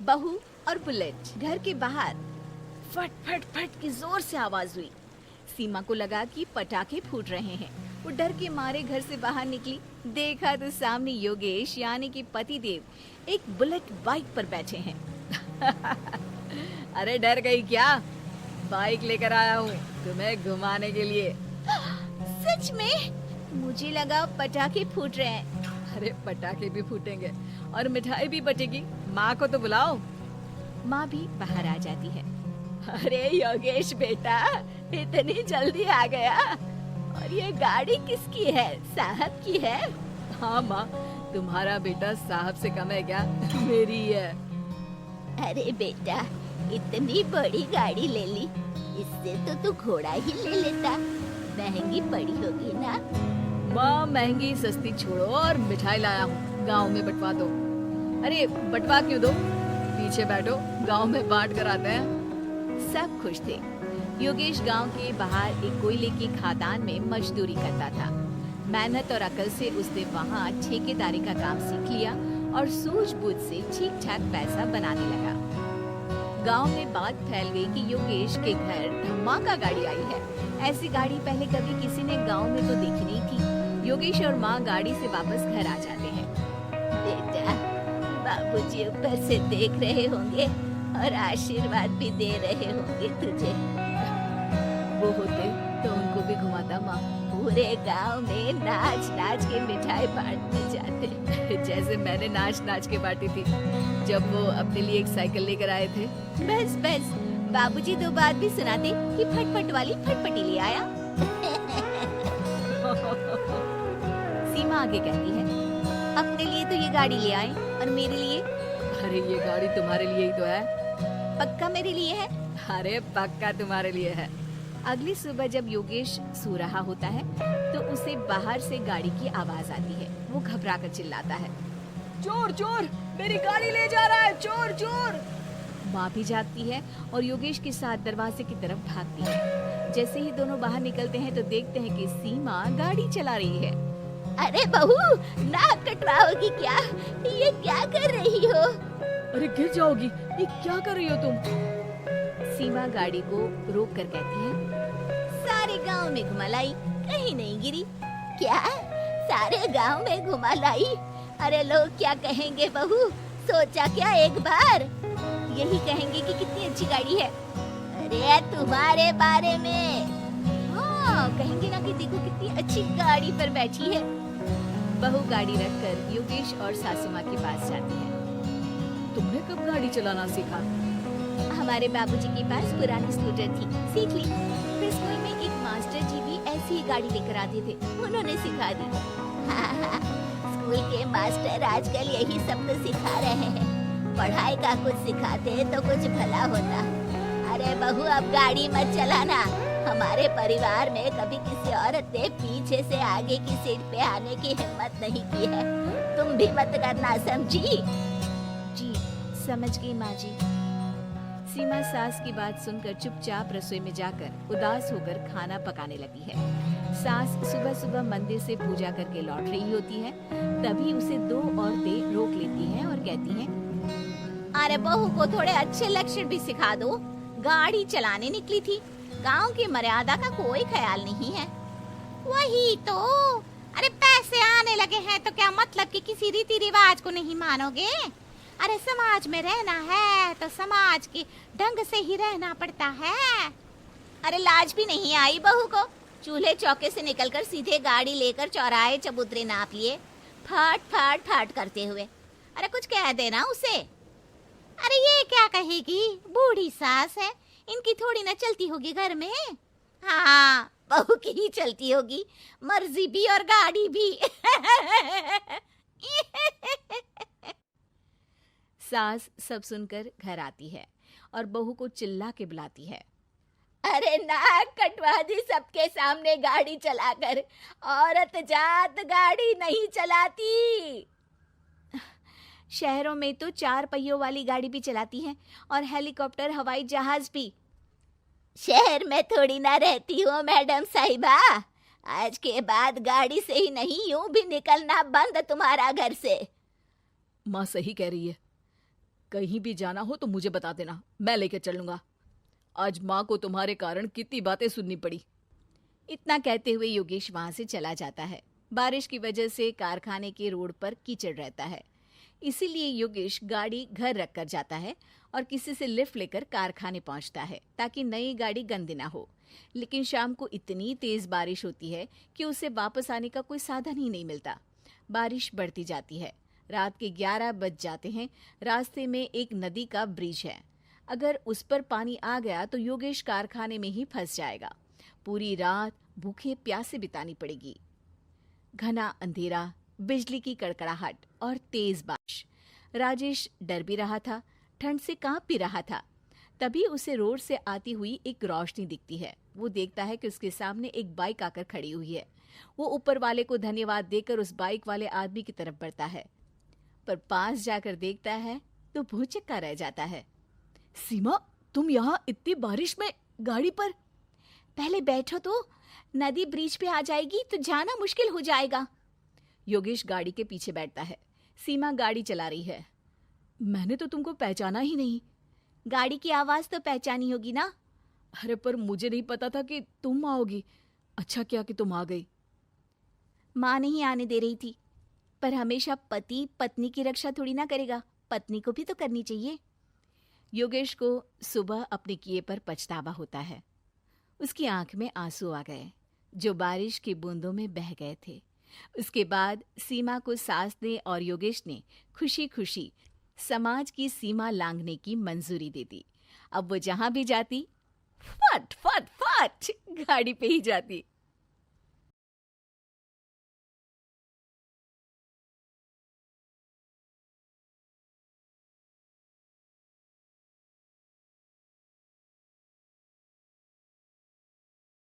बहू और बुलेट। घर के बाहर फट फट फट की जोर से आवाज हुई। सीमा को लगा कि पटाखे फूट रहे हैं। वो डर के मारे घर से बाहर निकली। देखा तो सामने योगेश यानी कि पति देव एक बुलेट बाइक पर बैठे हैं। अरे डर गई क्या? बाइक लेकर आया हूँ तुम्हें घुमाने के लिए। सच में? मुझे लगा पटाखे फूट रहे हैं। अरे पटाखे भी फूटेंगे और मिठाई भी बटेगी। माँ को तो बुलाओ। माँ भी बाहर आ जाती है। अरे योगेश बेटा, इतनी जल्दी आ गया। और ये गाड़ी किसकी है? साहब की है? हाँ माँ, तुम्हारा बेटा साहब से कम है क्या? मेरी है। अरे बेटा, इतनी बड़ी गाड़ी ले ली, इससे तो तू घोड़ा ही ले लेता। महंगी पड़ी होगी ना? माँ महंगी सस्ती छोड़ो और मिठाई लाया हूँ, गांव में बंटवा दो। अरे बंटवा क्यों दो? पीछे बैठो, गांव में बांट कर आते हैं। सब खुश थे। योगेश गांव के बाहर एक कोयले की खदान में मजदूरी करता था। मेहनत और अकल से उसने वहाँ ठेकेदारी का काम सीख लिया और सूझबूझ से ठीक ठाक पैसा बनाने लगा। गांव में बात फैल गई कि योगेश के घर धमाका गाड़ी आई है। ऐसी गाड़ी पहले कभी किसी ने गांव में तो देखी नहीं थी। योगेश और माँ गाड़ी से वापस घर आ जाते हैं। बेटा, बाबूजी ऊपर से देख रहे होंगे और आशीर्वाद भी दे रहे होंगे तुझे। वो होते तो उनको भी घुमाता माँ। पूरे गांव में नाच नाच के मिठाई बांटने जाते, जैसे मैंने नाच नाच के बांटी थी जब वो अपने लिए एक साइकिल लेकर आए थे। बस बस, बाबूजी दो बात भी सुनाते कि फटफट वाली फटफटी ले आया। सीमा आगे कहती है, अपने लिए तो ये गाड़ी ले आए और मेरे लिए? अरे ये गाड़ी तुम्हारे लिए ही तो है। पक्का मेरे लिए है? अरे पक्का तुम्हारे लिए है। अगली सुबह जब योगेश सो रहा होता है तो उसे बाहर से गाड़ी की आवाज आती है। वो घबरा कर चिल्लाता है, चोर चोर, मेरी गाड़ी ले जा रहा है, चोर चोर। माँ भी जागती है और योगेश के साथ दरवाजे की तरफ भागती है। जैसे ही दोनों बाहर निकलते हैं तो देखते हैं कि सीमा गाड़ी चला रही है। अरे बहू, नाक कटवाओगी क्या? ये क्या कर रही हो? अरे गिर जाओगी, ये क्या कर रही हो तुम? सीमा गाड़ी को रोक कर कहती है, सारे गांव में घुमा लाई, कहीं नहीं गिरी। क्या? सारे गांव में घुमा लाई? अरे लोग क्या कहेंगे बहू? सोचा क्या एक बार? यही कहेंगे कि कितनी अच्छी गाड़ी है। अरे तुम्हारे बारे में। हाँ, कहेंगे ना कि देखो कितनी अच्छी गाड़ी पर बैठी है। बहू गाड़ी रखकर योगेश और सासू माँ के पास जाती है। तुमने कब गाड़ी चलाना सीखा? हमारे बाबूजी के पास पुरानी स्कूटर थी, सीख ली। फिर स्कूल में एक मास्टर जी भी ऐसी ही गाड़ी लेकर आते थे, उन्होंने सिखा दी। स्कूल के मास्टर आजकल यही सब तो सिखा रहे हैं। पढ़ाई का कुछ सिखाते तो कुछ भला होता। अरे बहू, अब गाड़ी मत चलाना। हमारे परिवार में कभी किसी औरत ने पीछे से आगे की सीट पे आने की हिम्मत नहीं की है। तुम भी मत करना, समझी? जी समझ गई माँ जी। सीमा सास की बात सुनकर चुपचाप रसोई में जाकर उदास होकर खाना पकाने लगी है। सास सुबह सुबह मंदिर से पूजा करके लौट रही होती है। तभी उसे दो औरतें रोक लेती हैं और कहती हैं, अरे बहू को थोड़े अच्छे लक्षण भी सिखा दो। गाड़ी चलाने निकली थी, गांव की मर्यादा का कोई ख्याल नहीं है। वही तो। अरे पैसे आने लगे हैं तो क्या मतलब कि किसी रीति रिवाज को नहीं मानोगे? अरे समाज में रहना है तो समाज के ढंग से ही रहना पड़ता है। अरे लाज भी नहीं आई बहू को? चूल्हे चौके से निकलकर सीधे गाड़ी लेकर चौराहे चबूतरे नाप लिए, फट फट फट करते हुए। अरे कुछ कह देना उसे। अरे ये क्या कहेगी? बूढ़ी सास है, इनकी थोड़ी ना चलती होगी घर में। हाँ, बहू की ही चलती होगी, मर्जी भी और गाड़ी भी। सास सब सुनकर घर आती है और बहू को चिल्ला के बुलाती है, अरे नाक कटवा दी सबके सामने गाड़ी चलाकर। औरत जात गाड़ी नहीं चलाती। शहरों में तो 4 पहियों वाली गाड़ी भी चलाती हैं और हेलीकॉप्टर, हवाई जहाज भी। शहर में थोड़ी ना रहती हो मैडम साहिबा। आज के बाद गाड़ी से ही नहीं, यूं भी निकलना बंद तुम्हारा घर से। माँ सही कह रही है। कहीं भी जाना हो तो मुझे बता देना, मैं लेकर चलूंगा। आज माँ को तुम्हारे कारण कितनी बातें सुननी पड़ी। इतना कहते हुए योगेश वहां से चला जाता है। बारिश की वजह से कारखाने के रोड पर कीचड़ रहता है, इसीलिए योगेश गाड़ी घर रख कर जाता है और किसी से लिफ्ट लेकर कारखाने पहुंचता है ताकि नई गाड़ी गंदी ना हो। लेकिन शाम को इतनी तेज बारिश होती है कि उसे वापस आने का कोई साधन ही नहीं मिलता। बारिश बढ़ती जाती है, रात के 11 बज जाते हैं। रास्ते में एक नदी का ब्रिज है, अगर उस पर पानी आ गया तो योगेश कारखाने में ही फंस जाएगा। पूरी रात भूखे प्यासे बितानी पड़ेगी। घना अंधेरा, बिजली की कड़कड़ाहट और तेज बारिश। राजेश डर भी रहा था, ठंड से कांप भी रहा था। तभी उसे रोड से आती हुई एक रोशनी दिखती है। वो देखता है कि उसके सामने एक बाइक आकर खड़ी हुई है। वो ऊपर वाले को धन्यवाद देकर उस बाइक वाले आदमी की तरफ बढ़ता है, पर पास जाकर देखता है तो भौचक्का रह जाता है। सीमा, तुम यहाँ इतनी बारिश में गाड़ी पर? पहले बैठो तो, नदी ब्रिज पे आ जाएगी तो जाना मुश्किल हो जाएगा। योगेश गाड़ी के पीछे बैठता है। सीमा गाड़ी चला रही है। मैंने तो तुमको पहचाना ही नहीं। गाड़ी की आवाज तो पहचानी होगी ना। अरे पर मुझे नहीं पता था कि तुम आओगी। अच्छा किया कि तुम आ गई। माँ नहीं आने दे रही थी, पर हमेशा पति पत्नी की रक्षा थोड़ी ना करेगा, पत्नी को भी तो करनी चाहिए। योगेश को सुबह अपने किए पर पछतावा होता है। उसकी आंख में आंसू आ गए जो बारिश की बूंदों में बह गए थे। उसके बाद सीमा को सास ने और योगेश ने खुशी खुशी समाज की सीमा लांघने की मंजूरी दे दी। अब वो जहां भी जाती फट फट फट गाड़ी पे ही जाती।